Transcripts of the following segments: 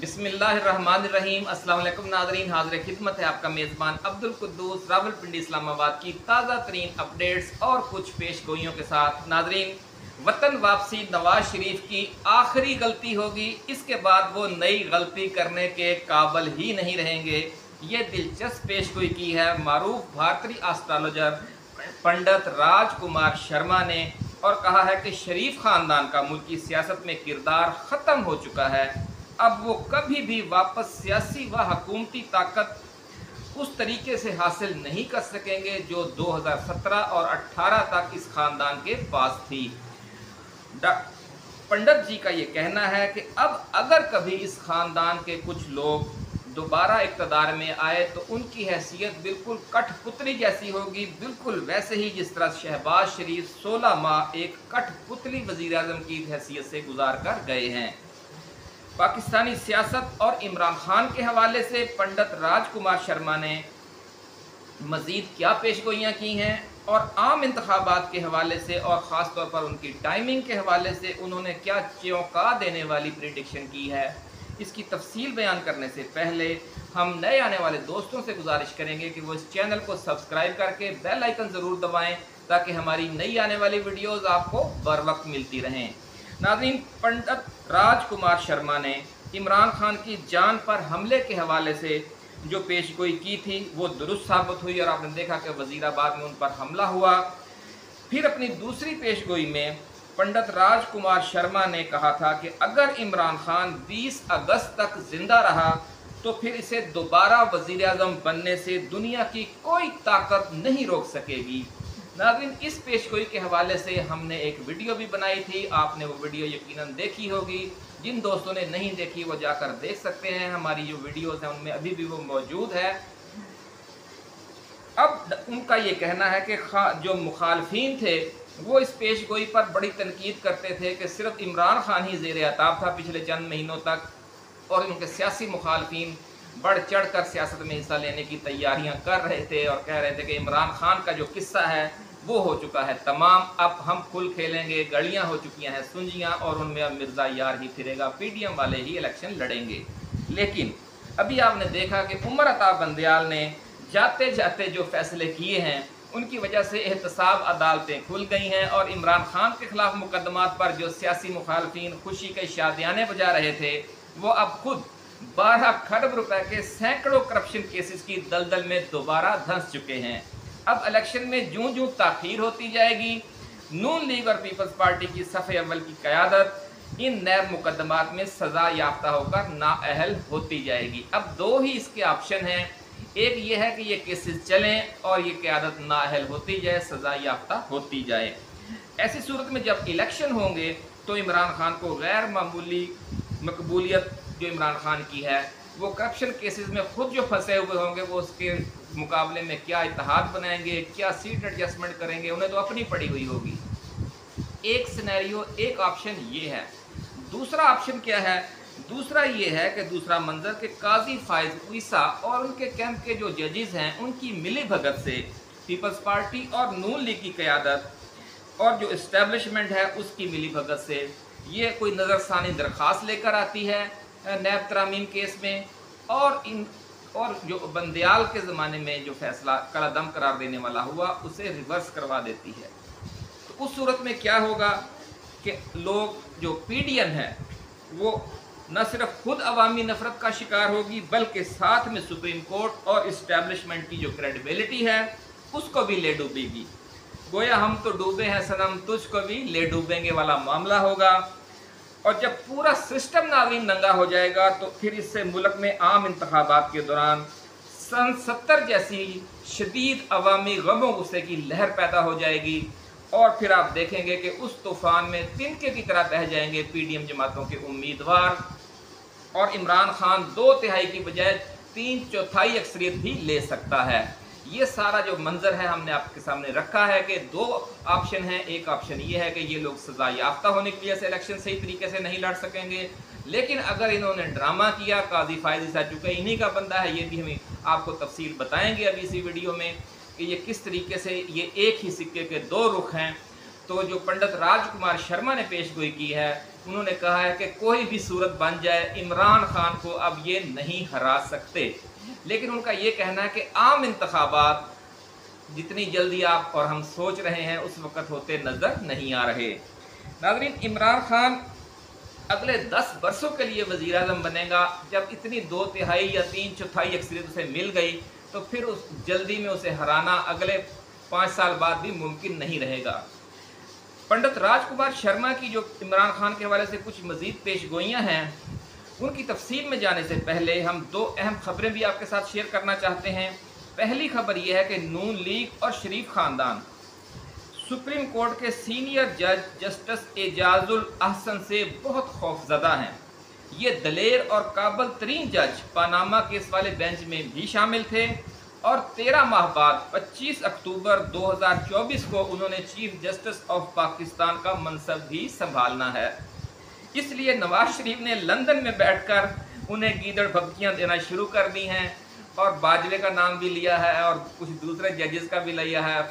बिस्मिल्लाहिर्रहमानिर्रहीम। अस्सलाम वालेकुम नाज़रीन, हाज़िर खिदमत है आपका मेज़बान अब्दुल कुद्दूस रावलपिंडी इस्लामाबाद की ताज़ा तरीन अपडेट्स और कुछ पेश गोइयों के साथ। नाज़रीन, वतन वापसी नवाज शरीफ की आखिरी गलती होगी, इसके बाद वो नई गलती करने के काबिल ही नहीं रहेंगे। ये दिलचस्प पेश गोई की है मारूफ भारतीय एस्ट्रोलॉजर पंडित राजकुमार शर्मा ने, और कहा है कि शरीफ ख़ानदान का मुल्की सियासत में किरदार ख़त्म हो चुका है। अब वो कभी भी वापस सियासी व हुकूमती ताकत उस तरीके से हासिल नहीं कर सकेंगे जो 2017 और 18 तक इस खानदान के पास थी। पंडित जी का ये कहना है कि अब अगर कभी इस खानदान के कुछ लोग दोबारा इक़्तिदार में आए तो उनकी हैसियत बिल्कुल कठपुतली जैसी होगी, बिल्कुल वैसे ही जिस तरह शहबाज शरीफ 16 माह एक कठपुतली वज़ीर आज़म की हैसियत से गुजार कर गए हैं। पाकिस्तानी सियासत और इमरान खान के हवाले से पंडित राजकुमार शर्मा ने मज़ीद क्या पेशगोइयाँ की हैं और आम इंतखाबात के हवाले से और ख़ास तौर पर उनकी टाइमिंग के हवाले से उन्होंने क्या चौंका देने वाली प्रेडिक्शन की है, इसकी तफसील बयान करने से पहले हम नए आने वाले दोस्तों से गुजारिश करेंगे कि वो इस चैनल को सब्सक्राइब करके बेल आइकन ज़रूर दबाएं ताकि हमारी नई आने वाली वीडियोज़ आपको बर वक्त मिलती रहें। नाज़रीन, पंडित राजकुमार शर्मा ने इमरान खान की जान पर हमले के हवाले से जो पेशगोई की थी वो दुरुस्त साबित हुई और आपने देखा कि वज़ीराबाद में उन पर हमला हुआ। फिर अपनी दूसरी पेशगोई में पंडित राजकुमार शर्मा ने कहा था कि अगर इमरान खान 20 अगस्त तक जिंदा रहा तो फिर इसे दोबारा वज़ीर आज़म बनने से दुनिया की कोई ताकत नहीं रोक सकेगी। नाज़रीन, इस पेशगोई के हवाले से हमने एक वीडियो भी बनाई थी, आपने वो वीडियो यकीनन देखी होगी। जिन दोस्तों ने नहीं देखी वो जाकर देख सकते हैं, हमारी जो वीडियोज़ हैं उनमें अभी भी वो मौजूद है। अब उनका ये कहना है कि जो मुखालफीन थे वो इस पेशगोई पर बड़ी तनकीद करते थे कि सिर्फ इमरान खान ही ज़ेर अताब था पिछले चंद महीनों तक, और उनके सियासी मुखालफीन बढ़ चढ़ कर सियासत में हिस्सा लेने की तैयारियां कर रहे थे और कह रहे थे कि इमरान खान का जो किस्सा है वो हो चुका है तमाम, अब हम फुल खेलेंगे, गलियां हो चुकी हैं सुंजियां और उनमें अब मिर्ज़ा यार ही फिरेगा, पीडीएम वाले ही इलेक्शन लड़ेंगे। लेकिन अभी आपने देखा कि उमर अता बंदयाल ने जाते जाते जो फैसले किए हैं उनकी वजह से एहतसाब अदालतें खुल गई हैं और इमरान खान के खिलाफ मुकदमात पर जो सियासी मुखालफीन खुशी के शादियाने बजा रहे थे वो अब खुद 12 खरब रुपए के सैकड़ों करप्शन केसेस की दलदल में दोबारा धंस चुके हैं। अब इलेक्शन में जूं जूं ताखीर होती जाएगी, नून लीग और पीपल्स पार्टी की सफ़े अव्वल की क़यादत इन नैब मुकदमात में सज़ा याफ्ता होकर नाअहल होती जाएगी। अब दो ही इसके ऑप्शन हैं, एक ये है कि ये केसेस चलें और ये क़यादत नाअहल होती जाए, सज़ा याफ्ता होती जाए। ऐसी सूरत में जब इलेक्शन होंगे तो इमरान खान को गैर मामूली मकबूलियत जो इमरान खान की है, वो करप्शन केसेस में खुद जो फंसे हुए होंगे वो उसके मुकाबले में क्या इत्तेहाद बनाएंगे, क्या सीट एडजस्टमेंट करेंगे, उन्हें तो अपनी पड़ी हुई होगी। एक सिनेरियो, एक ऑप्शन ये है। दूसरा ऑप्शन क्या है? दूसरा ये है कि दूसरा मंजर के काजी फाइज ईसा और उनके कैंप के जो जजेस हैं उनकी मिली भगत से पीपल्स पार्टी और नून लीग की क़यादत और जो इस्टेब्लिशमेंट है उसकी मिली भगत से ये कोई नज़रसानी दरख्वास्त लेकर आती है नैब तरामीम केस में, और जो बंदयाल के ज़माने में जो फैसला कलादम करार देने वाला हुआ उसे रिवर्स करवा देती है। तो उस सूरत में क्या होगा कि लोग जो पीडीएम है वो न सिर्फ खुद अवामी नफरत का शिकार होगी बल्कि साथ में सुप्रीम कोर्ट और इस्टेब्लिशमेंट की जो क्रेडिबिलिटी है उसको भी ले डूबेगी। गोया हम तो डूबे हैं सनम, तुझको भी ले डूबेंगे वाला मामला होगा। और जब पूरा सिस्टम नाज़रीन नंगा हो जाएगा तो फिर इससे मुल्क में आम इंतखाबात के दौरान सन 70 जैसी शदीद अवामी गमो गुस्से की लहर पैदा हो जाएगी और फिर आप देखेंगे कि उस तूफ़ान में तिनके की तरह बह जाएंगे पीडीएम जमातों के उम्मीदवार और इमरान खान 2/3 की बजाय 3/4 अक्सरियत भी ले सकता है। ये सारा जो मंजर है हमने आपके सामने रखा है कि दो ऑप्शन हैं। एक ऑप्शन ये है कि ये लोग सज़ा याफ्ता होने की वजह से इलेक्शन सही तरीके से नहीं लड़ सकेंगे, लेकिन अगर इन्होंने ड्रामा किया, काजी फायज ईसा चूँकि इन्हीं का बंदा है, ये भी हम आपको तफसील बताएंगे अभी इसी वीडियो में कि ये किस तरीके से ये एक ही सिक्के के दो रुख हैं। तो जो पंडित राजकुमार शर्मा ने पेशगोई की है उन्होंने कहा है कि कोई भी सूरत बन जाए इमरान खान को अब ये नहीं हरा सकते। लेकिन उनका ये कहना है कि आम इंतखाबात जितनी जल्दी आप और हम सोच रहे हैं उस वक़्त होते नज़र नहीं आ रहे। नाज़रीन, इमरान खान अगले 10 वर्षों के लिए वज़ीर आज़म बनेगा। जब इतनी 2/3 या 3/4 अक्सरियत उसे मिल गई तो फिर उस जल्दी में उसे हराना अगले 5 साल बाद भी मुमकिन नहीं रहेगा। पंडित राजकुमार शर्मा की जो इमरान खान के हवाले से कुछ मज़ीद पेशगोइयाँ हैं, उनकी तफसील में जाने से पहले हम 2 अहम खबरें भी आपके साथ शेयर करना चाहते हैं। पहली खबर यह है कि नून लीग और शरीफ ख़ानदान सुप्रीम कोर्ट के सीनियर जज जस्टिस एजाजुल अहसन से बहुत खौफजदा हैं। ये दलेर और काबिल तरीन जज पानामा केस वाले बेंच में भी शामिल थे और 13 माह बाद 25 अक्टूबर 2024 को उन्होंने चीफ जस्टिस ऑफ पाकिस्तान का मनसब भी संभालना है। इसलिए नवाज शरीफ ने लंदन में बैठकर उन्हें गीदड़ भगतियाँ देना शुरू कर दी हैं और बाजवे का नाम भी लिया है और कुछ दूसरे जजेस का भी लिया है।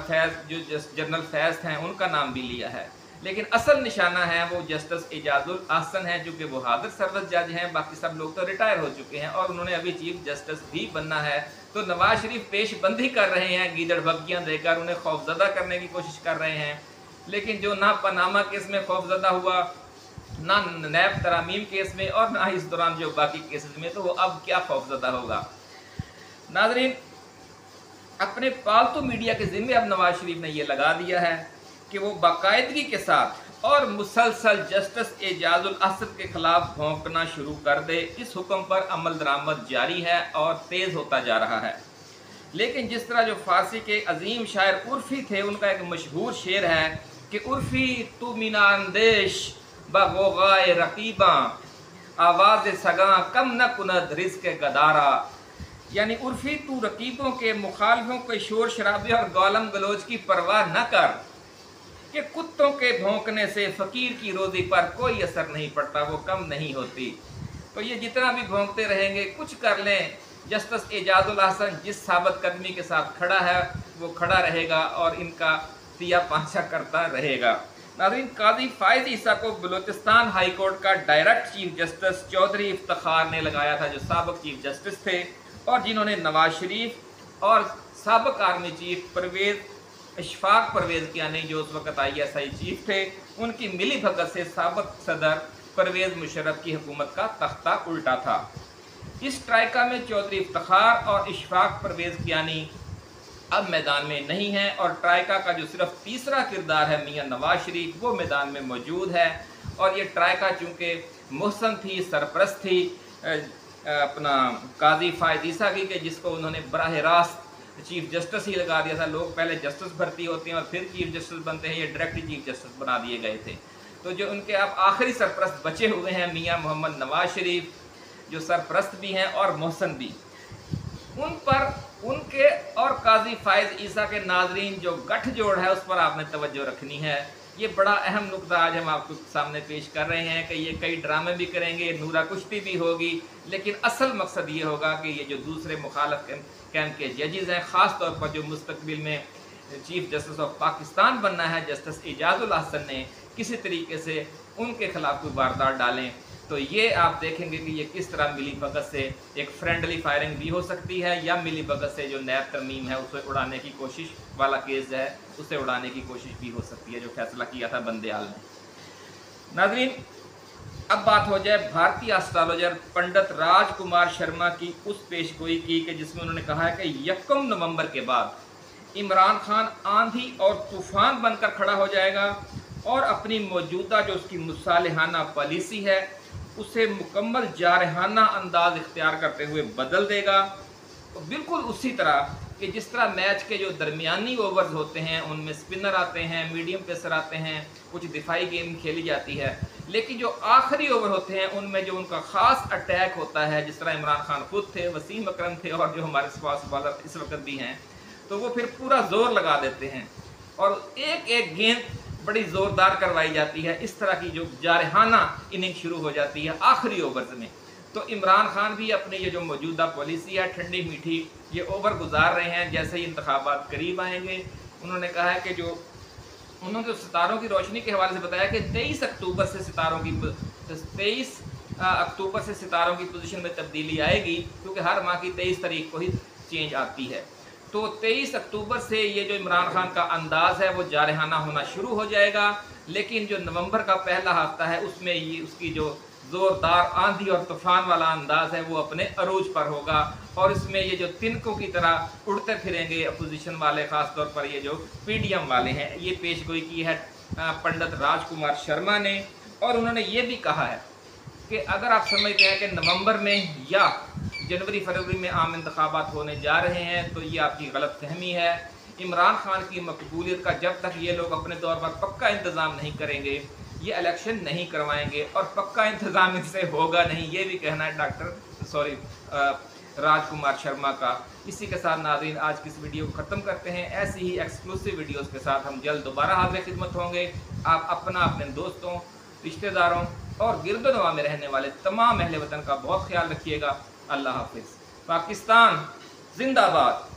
फैज़ जो जनरल फैज़ हैं उनका नाम भी लिया है, लेकिन असल निशाना है वो जस्टिस एजाजुल अहसन है, जो कि वो हाजिर सर्विस जज हैं। बाकी सब लोग तो रिटायर हो चुके हैं और उन्होंने अभी चीफ जस्टिस भी बनना है। तो नवाज शरीफ पेशबंदी कर रहे हैं, गीदड़ भगतियाँ देकर उन्हें खौफजदा करने की कोशिश कर रहे हैं। लेकिन जो ना पनामा केस में खौफजदा हुआ, ना नैब तरामीम केस में और ना इस दौरान जो बाकी केसेस में, तो वो अब क्या खौफजदा होगा। नाज़रीन, अपने पालतू मीडिया के ज़िम्मे अब नवाज शरीफ ने यह लगा दिया है कि वो बाकायदगी के साथ और मुसलसल जस्टिस एजाजुल अहसन के खिलाफ भौंकना शुरू कर दे। इस हुक्म पर अमल दरामद जारी है और तेज़ होता जा रहा है। लेकिन जिस तरह जो फारसी के अजीम शायर उर्फ़ी थे, उनका एक मशहूर शेर है कि उर्फ़ी तू मीना अंदेश बगोगाए रकीबा आवाज़ सगा कम न कुनद रिज़्क़ गदारा। यानी उर्फ़ी तू रकीबों के मुखालिफों के शोर शराबे और गालम गलोच की परवाह न कर कि कुत्तों के भौंकने से फ़कीर की रोज़ी पर कोई असर नहीं पड़ता, वो कम नहीं होती। तो ये जितना भी भौंकते रहेंगे, कुछ कर लें, जस्टिस एजाजुल अहसन जिस साबित कदमी के साथ खड़ा है वो खड़ा रहेगा और इनका तिया पांचा करता रहेगा। नाज़रीन, काजी फ़ाइज़ ईसा को बलूचिस्तान हाई कोर्ट का direct chief justice Chaudhry Iftikhar ने लगाया था, जो साबिक चीफ जस्टिस थे और जिन्होंने नवाज शरीफ और साबिक आर्मी चीफ इशफाक परवेज़ कियानी, जो उस वक्त ISI चीफ थे, उनकी मिली भगत से साबिक सदर परवेज़ मुशर्रफ की हुकूमत का तख्ता उल्टा था। इस ट्राइका में चौधरी इफ्तिखार और इशफाक परवेज़ कियानी अब मैदान में नहीं है और ट्राइका का जो सिर्फ तीसरा किरदार है मियाँ नवाज शरीफ, वो मैदान में मौजूद है। और ये ट्राइका चूँकि मोहसन थी, सरपरस्त थी अपना काजी फ़ाइज़ ईसा की, कि जिसको उन्होंने बराह रास्त चीफ जस्टिस ही लगा दिया था। लोग पहले जस्टिस भर्ती होते हैं और फिर चीफ जस्टिस बनते हैं, ये डायरेक्ट चीफ जस्टिस बना दिए गए थे। तो जो उनके अब आखिरी सरपरस्त बचे हुए हैं मियाँ मोहम्मद नवाज शरीफ, जो सरपरस्त भी हैं और मोहसन भी, उन पर उनके और काजी फ़ाइज़ ईसा के नाजरीन जो गठजोड़ है उस पर आपने तवज्जो रखनी है। ये बड़ा अहम नुकता आज हम आपको सामने पेश कर रहे हैं कि ये कई ड्रामे भी करेंगे, नूरा कुश्ती भी होगी, लेकिन असल मकसद ये होगा कि ये जो दूसरे मुखालिफ कैंप के जजेज़ हैं, ख़ास तौर पर जो मुस्तकबिल में चीफ जस्टिस ऑफ पाकिस्तान बनना है जस्टिस एजाजुल अहसन ने, किसी तरीके से उनके खिलाफ कोई वारदात डालें। तो ये आप देखेंगे कि ये किस तरह मिली भगत से एक फ्रेंडली फायरिंग भी हो सकती है, या मिली भगत से जो नैब तरमीम है उसे उड़ाने की कोशिश वाला केस है, उसे उड़ाने की कोशिश भी हो सकती है, जो फैसला किया था बंदेयाल ने। नाज़रीन, अब बात हो जाए भारतीय एस्ट्रोलॉजर पंडित राजकुमार शर्मा की उस पेशगोई की कि जिसमें उन्होंने कहा है कि 1 नवंबर के बाद इमरान खान आंधी और तूफान बनकर खड़ा हो जाएगा और अपनी मौजूदा जो उसकी मुसालिहाना पॉलिसी है उसे मुकम्मल जारहाना अंदाज इख्तियार करते हुए बदल देगा। बिल्कुल उसी तरह कि जिस तरह मैच के जो दरमियानी ओवर्स होते हैं उनमें स्पिनर आते हैं, मीडियम पेसर आते हैं, कुछ दिफाई गेम खेली जाती है, लेकिन जो आखिरी ओवर होते हैं उनमें जो उनका ख़ास अटैक होता है, जिस तरह इमरान खान खुद थे, वसीम अकरम थे और जो हमारे फास्ट बॉलर इस वक्त भी हैं, तो वो फिर पूरा जोर लगा देते हैं और एक एक गेंद बड़ी ज़ोरदार करवाई जाती है। इस तरह की जो जारहाना इनिंग शुरू हो जाती है आखिरी ओवर्स में। तो इमरान खान भी अपनी ये जो मौजूदा पॉलिसी है ठंडी मीठी ये ओवर गुजार रहे हैं। जैसे ही इंतखाबात करीब आएंगे, उन्होंने कहा है कि जो उन्होंने तो सितारों की रोशनी के हवाले से बताया कि 23 अक्टूबर से सितारों की 23 अक्टूबर से सितारों की पोजीशन में तब्दीली आएगी, क्योंकि हर माह की 23 तारीख को ही चेंज आती है। तो 23 अक्टूबर से ये जो इमरान खान का अंदाज़ है वो जारहाना होना शुरू हो जाएगा, लेकिन जो नवंबर का पहला हफ्ता है उसमें ये उसकी जो ज़ोरदार आंधी और तूफ़ान वाला अंदाज़ है वो अपने अरूज पर होगा, और इसमें ये जो तिनकों की तरह उड़ते फिरेंगे अपोजिशन वाले, ख़ास तौर पर ये जो पीडीएम वाले हैं। ये पेशगोई की है पंडित राजकुमार शर्मा ने, और उन्होंने ये भी कहा है कि अगर आप समझते हैं कि नवंबर में या जनवरी फरवरी में आम इंतखाबात होने जा रहे हैं तो ये आपकी गलत फहमी है। इमरान खान की मकबूलियत का जब तक ये लोग अपने तौर पर पक्का इंतज़ाम नहीं करेंगे ये इलेक्शन नहीं करवाएंगे, और पक्का इंतज़ाम इनसे होगा नहीं, ये भी कहना है राजकुमार शर्मा का। इसी के साथ नाज़रीन आज की इस वीडियो को ख़त्म करते हैं। ऐसी ही एक्सक्लूसिव वीडियोस के साथ हम जल्द दोबारा हाज़िर खिदमत होंगे। आप अपना, अपने दोस्तों, रिश्तेदारों और गिरदोनवा में रहने वाले तमाम अहले वतन का बहुत ख्याल रखिएगा। अल्लाह हाफिज़। पाकिस्तान जिंदाबाद।